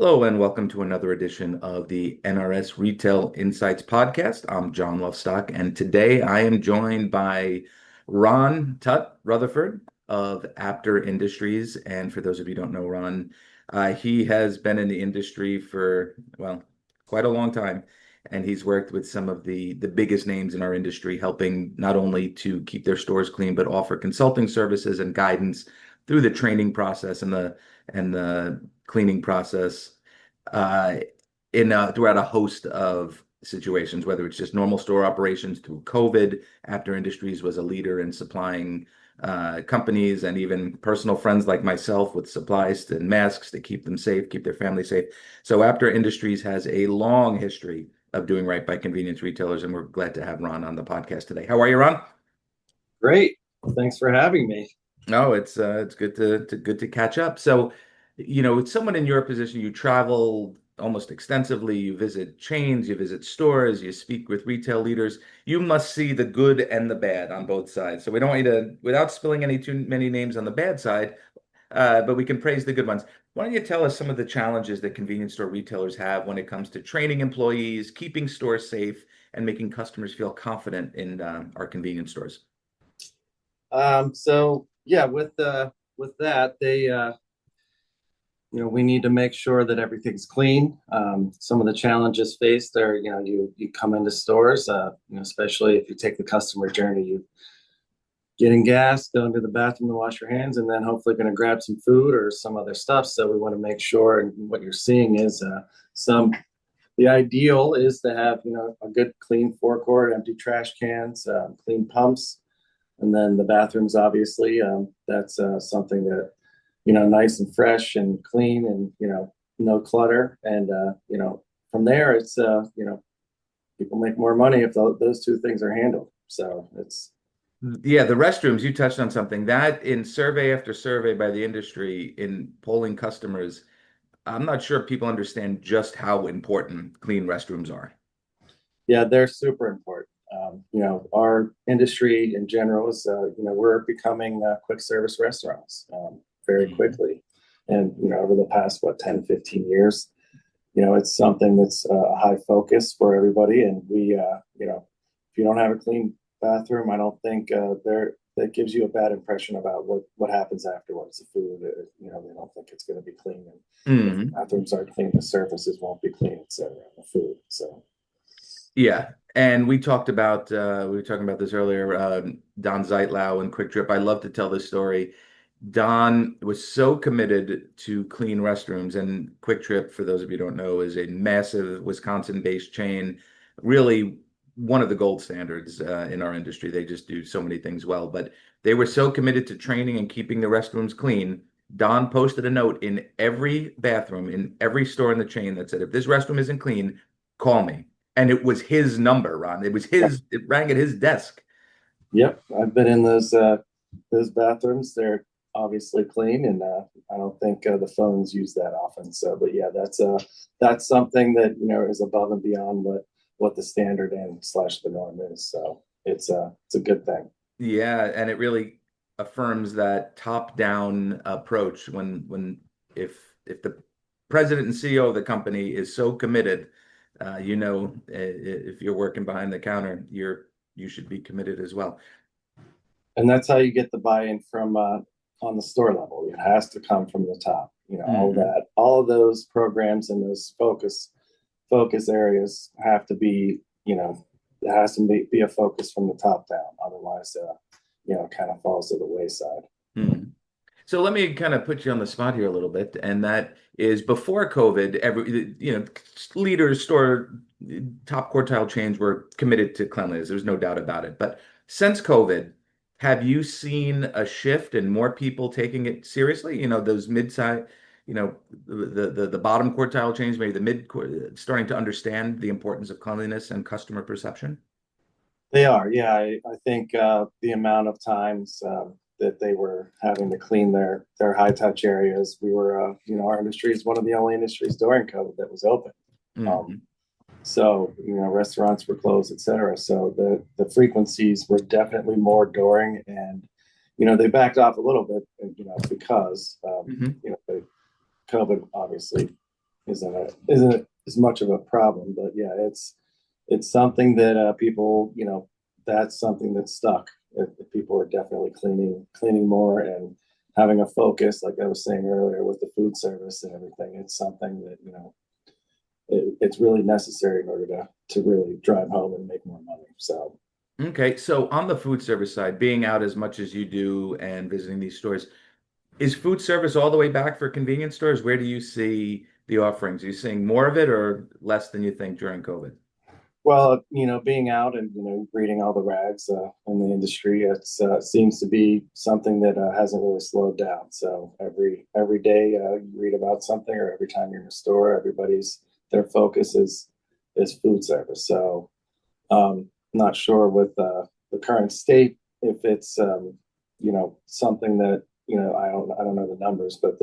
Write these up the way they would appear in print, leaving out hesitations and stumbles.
Hello and welcome to another edition of the NRS Retail Insights Podcast. I'm John Lovestock, and today I am joined by Ron Tutt Rutherford of Apter Industries. And for those of you who don't know Ron, he has been in the industry for, well, quite a long time. And he's worked with some of the biggest names in our industry, helping not only to keep their stores clean, but offer consulting services and guidance through the training process and the cleaning process uh, throughout a host of situations, whether it's just normal store operations through COVID. Apter Industries was a leader in supplying companies and even personal friends like myself with supplies and masks to keep them safe, keep their family safe. So Apter Industries has a long history of doing right by convenience retailers, and we're glad to have Ron on the podcast today. How are you, Ron? Great. Thanks for having me. No, it's good to catch up. So, with someone in your position, you travel almost extensively, you visit chains, you visit stores, you speak with retail leaders. You must see the good and the bad on both sides. So we don't want you to, without spilling any too many names on the bad side, but we can praise the good ones. Why don't you tell us some of the challenges that convenience store retailers have when it comes to training employees, keeping stores safe, and making customers feel confident in our convenience stores? So yeah, with that, we need to make sure that everything's clean. Some of the challenges faced are, you come into stores, especially if you take the customer journey, you getting gas, going to the bathroom to wash your hands, and then hopefully going to grab some food or some other stuff. So we want to make sure, and what you're seeing is some. The ideal is to have, a good clean forecourt, empty trash cans, clean pumps. And then the bathrooms, obviously, that's something that, nice and fresh and clean and, no clutter. And, from there, it's, people make more money if those two things are handled. So it's, Yeah, the restrooms, you touched on something that in survey after survey by the industry in polling customers, I'm not sure people understand just how important clean restrooms are. yeah, they're super important. Our industry in general is, we're becoming quick service restaurants very Mhm. quickly. And, over the past, 10, 15 years, it's something that's a high focus for everybody. And if you don't have a clean bathroom, I don't think that gives you a bad impression about what happens afterwards. The food, they don't think it's going to be clean. And if the Mhm. bathrooms aren't clean, the surfaces won't be clean, etc. The food. So, Yeah, and we were talking about this earlier, Don Zeitlau and Quick Trip. I love to tell this story. Don was so committed to clean restrooms, and Quick Trip, for those of you who don't know, is a massive Wisconsin-based chain, really one of the gold standards in our industry. They just do so many things well, but they were so committed to training and keeping the restrooms clean. Don posted a note in every bathroom, in every store in the chain that said, if this restroom isn't clean, call me. And it was his number, Ron. yep, It rang at his desk. yep. I've been in those bathrooms. They're obviously clean, and I don't think the phones use that often. So, but yeah, that's something that is above and beyond what the standard and slash the norm is. So it's a good thing. Yeah, and it really affirms that top-down approach when if the president and CEO of the company is so committed, if you're working behind the counter, you should be committed as well. And that's how you get the buy-in from on the store level. It has to come from the top. Hmm. All of those programs and those focus areas have to be, it has to be a focus from the top down. Otherwise, it kind of falls to the wayside. Hmm. So let me kind of put you on the spot here a little bit, and that is before COVID, leaders, store top quartile chains were committed to cleanliness. There's no doubt about it. But since COVID, have you seen a shift in more people taking it seriously? Those mid-size, you know, the bottom quartile chains, maybe the starting to understand the importance of cleanliness and customer perception. They are, yeah. I think the amount of times that they were having to clean their high touch areas, we were, our industry is one of the only industries during COVID that was open. Um, Hmm. so restaurants were closed, etc. So the frequencies were definitely more during, and they backed off a little bit, because Hmm. the COVID obviously isn't as much of a problem. But yeah, it's something that people, that's something that's stuck. If people are definitely cleaning more and having a focus, like I was saying earlier, with the food service and everything. It's something that it's really necessary in order to really drive home and make more money. So Okay, so on the food service side, being out as much as you do and visiting these stores, is food service all the way back for convenience stores? Where do you see the offerings? Are you seeing more of it or less than you think during COVID? well, being out and reading all the rags in the industry, it's seems to be something that hasn't really slowed down. So every day you read about something, or every time you're in a store, everybody's their focus is food service. So not sure with the current state if it's something that I don't know the numbers, but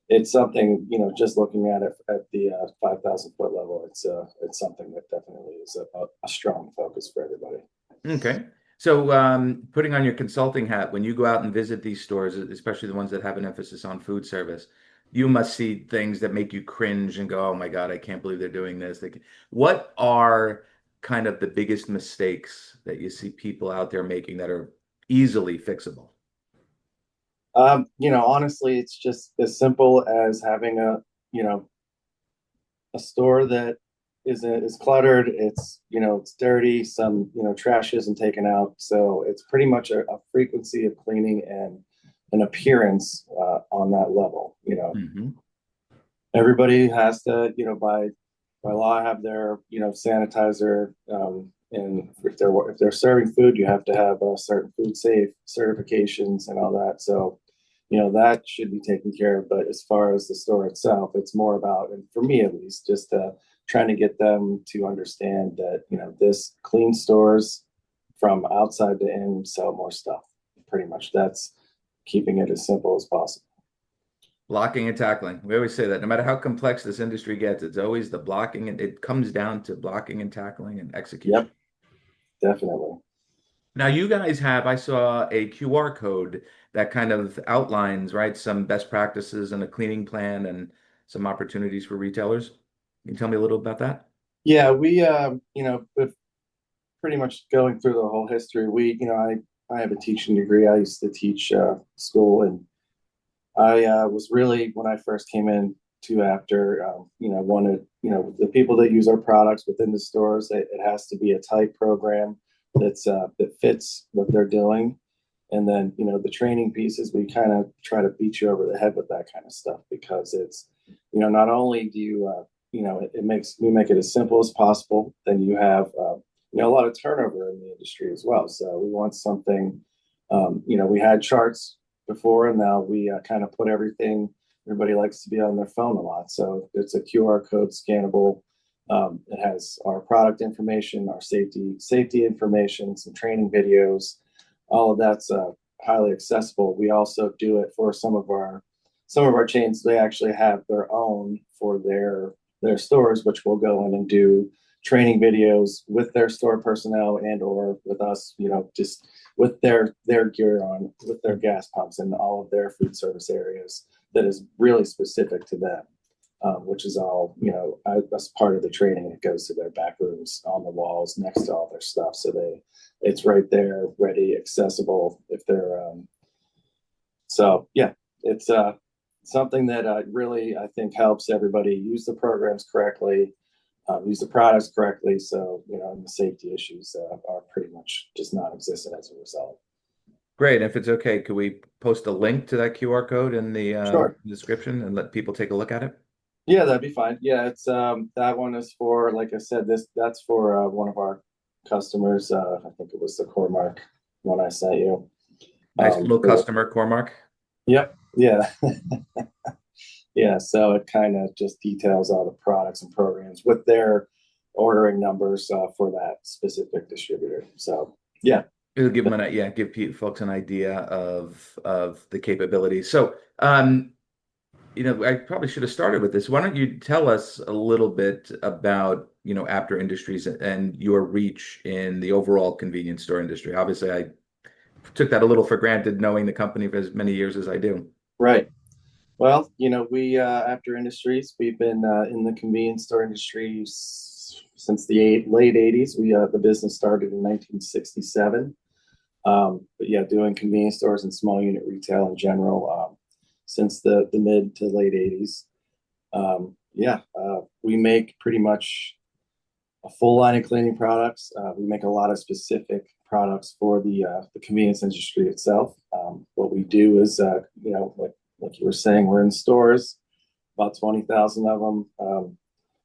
it's something, just looking at it at the 5,000 foot level, it's something that definitely is a strong focus for everybody. Okay. So, putting on your consulting hat, when you go out and visit these stores, especially the ones that have an emphasis on food service, you must see things that make you cringe and go, "Oh my God, I can't believe they're doing this." What are kind of the biggest mistakes that you see people out there making that are easily fixable? Honestly, it's just as simple as having a store that is cluttered. It's dirty. Some trash isn't taken out, so it's pretty much a frequency of cleaning and an appearance on that level. Hmm. Everybody has to, by law, have their sanitizer. And if they're serving food, you have to have certain food safe certifications and all that. So that should be taken care of. But as far as the store itself, it's more about, and for me at least, just trying to get them to understand that this clean stores from outside to in sell more stuff. Pretty much, that's keeping it as simple as possible. Blocking and tackling. We always say that no matter how complex this industry gets, it's always the blocking, and it comes down to blocking and tackling and execution. Yep, definitely. Now, you guys have, I saw a QR code that kind of outlines, right, some best practices and a cleaning plan and some opportunities for retailers. Can you tell me a little about that? Yeah, we with pretty much going through the whole history. I have a teaching degree. I used to teach school, and I was really, when I first came in to after, wanted, the people that use our products within the stores, it has to be a tight program that fits what they're doing. And then, the training pieces, we kind of try to beat you over the head with that kind of stuff, because it's, not only do you, we make it as simple as possible. Then you have, a lot of turnover in the industry as well. So we want something, we had charts before, and now we kind of put everything. Everybody likes to be on their phone a lot, so it's a QR code scannable. It has our product information, our safety information, some training videos. All of that's highly accessible. We also do it for some of our chains. They actually have their own for their stores, which will go in and do training videos with their store personnel and or with us, just with their gear on, with their gas pumps and all of their food service areas, that is really specific to them, which is all, that's part of the training. It goes to their back rooms on the walls next to all their stuff. So it's right there, ready, accessible if they're, so yeah, it's something that really, I think, helps everybody use the programs correctly, use the products correctly. So, and the safety issues are pretty much just non-existent as a result. Great. If it's okay, could we post a link to that QR code in the Sure. description and let people take a look at it? Yeah, that'd be fine. Yeah, it's that one is for, like I said, that's for one of our customers. I think it was the Cormark one I sent you. Nice little For customer, Cormark. Yep. Yeah. Yeah. So it kind of just details all the products and programs with their ordering numbers for that specific distributor. So yeah. It'll give them yeah, give folks an idea of the capabilities. So, I probably should have started with this. Why don't you tell us a little bit about, Apter Industries and your reach in the overall convenience store industry? Obviously, I took that a little for granted, knowing the company for as many years as I do. Right. Well, we After Industries, we've been in the convenience store industry since the late '80s. The business started in 1967. But yeah, doing convenience stores and small unit retail in general since the mid to late '80s. We make pretty much a full line of cleaning products. We make a lot of specific products for the convenience industry itself. What we do is, like you were saying, we're in stores, about 20,000 of them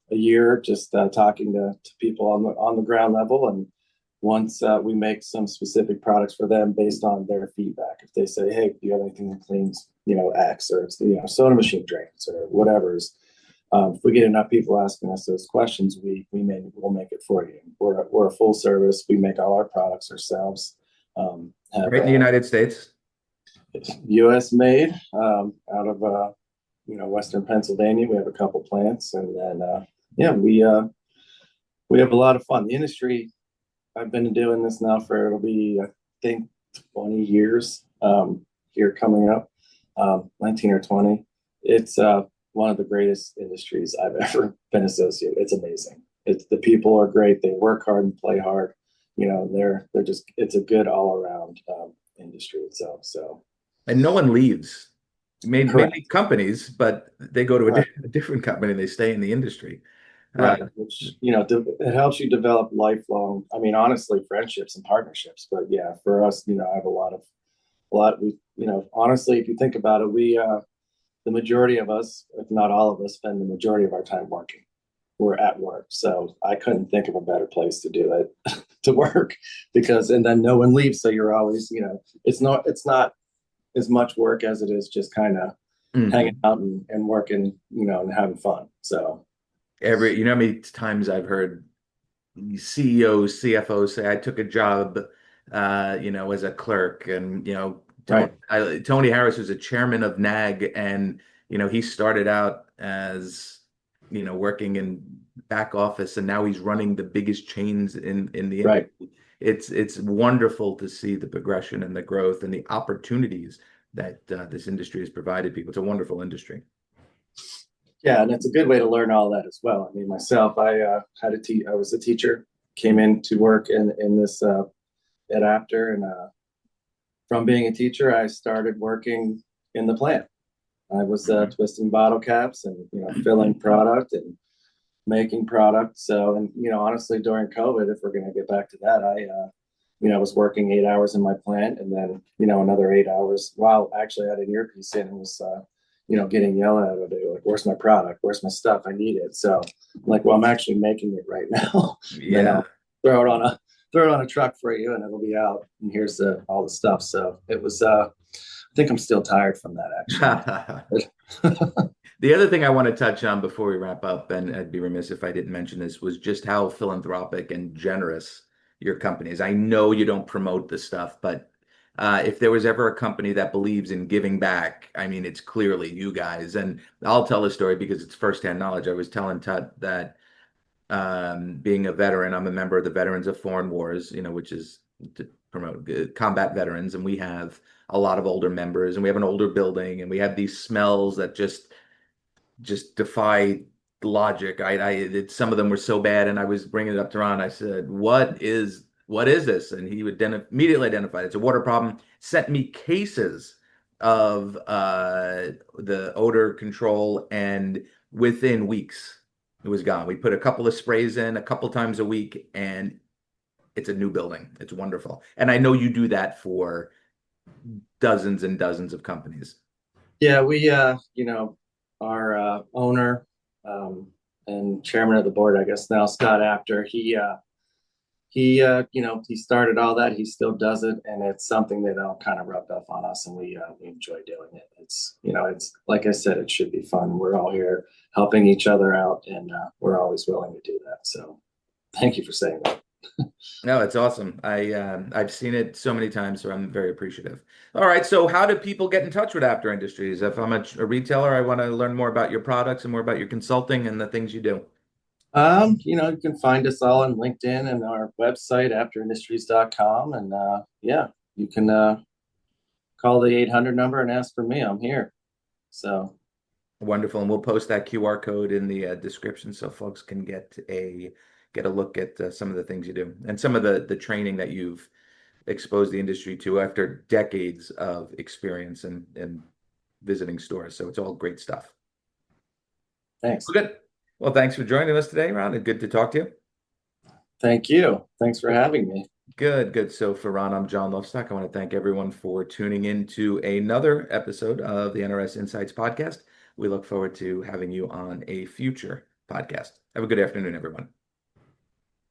a year, just talking to people on the ground level. And once we make some specific products for them based on their feedback, if they say, "Hey, do you have anything that cleans, X, or it's soda machine drains or whatever's," if we get enough people asking us those questions, we'll make it for you. We're a full service. We make all our products ourselves. Have Right in the United States. U.S. made out of Western Pennsylvania. We have a couple plants, and then we have a lot of fun. The industry. I've been doing this now for it'll be I think 20 years here coming up, 19 or 20. It's one of the greatest industries I've ever been associated. It's amazing. It's The people are great. They work hard and play hard. They're just it's a good all around industry itself. So And no one leaves. Maybe correct, companies, but they go to a, right, a different company and they stay in the industry. Uh, right. Which it helps you develop lifelong. I mean, honestly, friendships and partnerships. But yeah, for us, I have a lot. We honestly, if you think about it, we the majority of us, if not all of us, spend the majority of our time working. We're at work. So I couldn't think of a better place to do it to work and then no one leaves. So you're always, it's not as much work as it is just kind of hanging mhm. out and working, and having fun. So You know how many times I've heard CEOs, CFOs say, I took a job, as a clerk. And, right, Tony Harris was a chairman of NAG, and, he started out as, working in back office, and now he's running the biggest chains in the right. industry. It's wonderful to see the progression and the growth and the opportunities that this industry has provided people. It's a wonderful industry. Yeah, and it's a good way to learn all that as well. I mean, myself, I was a teacher, came in to work in this at Apter, and from being a teacher, I started working in the plant. I was Mhm. twisting bottle caps and filling product and making product. So, and honestly, during COVID, if we're going to get back to that, I was working 8 hours in my plant, and then another 8 hours. While actually I had an earpiece in and was getting yelled at. They were like, "Where's my product? Where's my stuff? I need it." So I'm like, well, I'm actually making it right now. And then Yeah. I'll throw it on a throw it on a truck for you, and it'll be out. And here's all the stuff. So it was. I think I'm still tired from that actually. The other thing I want to touch on before we wrap up, and I'd be remiss if I didn't mention this, was just how philanthropic and generous your company is. I know you don't promote the stuff, but if there was ever a company that believes in giving back, I mean, it's clearly you guys. And I'll tell the story because it's firsthand knowledge. I was telling Tut that being a veteran, I'm a member of the Veterans of Foreign Wars, which is to promote combat veterans. And we have a lot of older members, and we have an older building, and we have these smells that just defy logic. Some of them were so bad, and I was bringing it up to Ron. I said, "What is this?" And he would immediately identify it. It's a water problem. Sent me cases of the odor control, and within weeks, it was gone. We put a couple of sprays in a couple times a week, and it's a new building. It's wonderful. And I know you do that for dozens and dozens of companies. Yeah, we our owner and chairman of the board, I guess now, Scott Apter, he started all that. He still does it, and it's something that kind of rubbed off on us, and we enjoy doing it. It's like I said, it should be fun. We're all here helping each other out, and we're always willing to do that. So thank you for saying that. No, it's awesome. I've seen it so many times, so I'm very appreciative. All right, so how do people get in touch with Apter Industries? If I'm a retailer, I want to learn more about your products and more about your consulting and the things you do. You can find us all on LinkedIn and our website, afterindustries.com. And yeah, you can call the 800 number and ask for me. I'm here. So Wonderful. And we'll post that QR code in the description so folks can get a look at some of the things you do and some of the training that you've exposed the industry to after decades of experience and visiting stores. So it's all great stuff. Thanks. Well, good. Well, thanks for joining us today, Ron, and good to talk to you. Thank you. Thanks for having me. Good, good. So for Ron, I'm John Lovestock. I want to thank everyone for tuning in to another episode of the NRS Insights podcast. We look forward to having you on a future podcast. Have a good afternoon, everyone.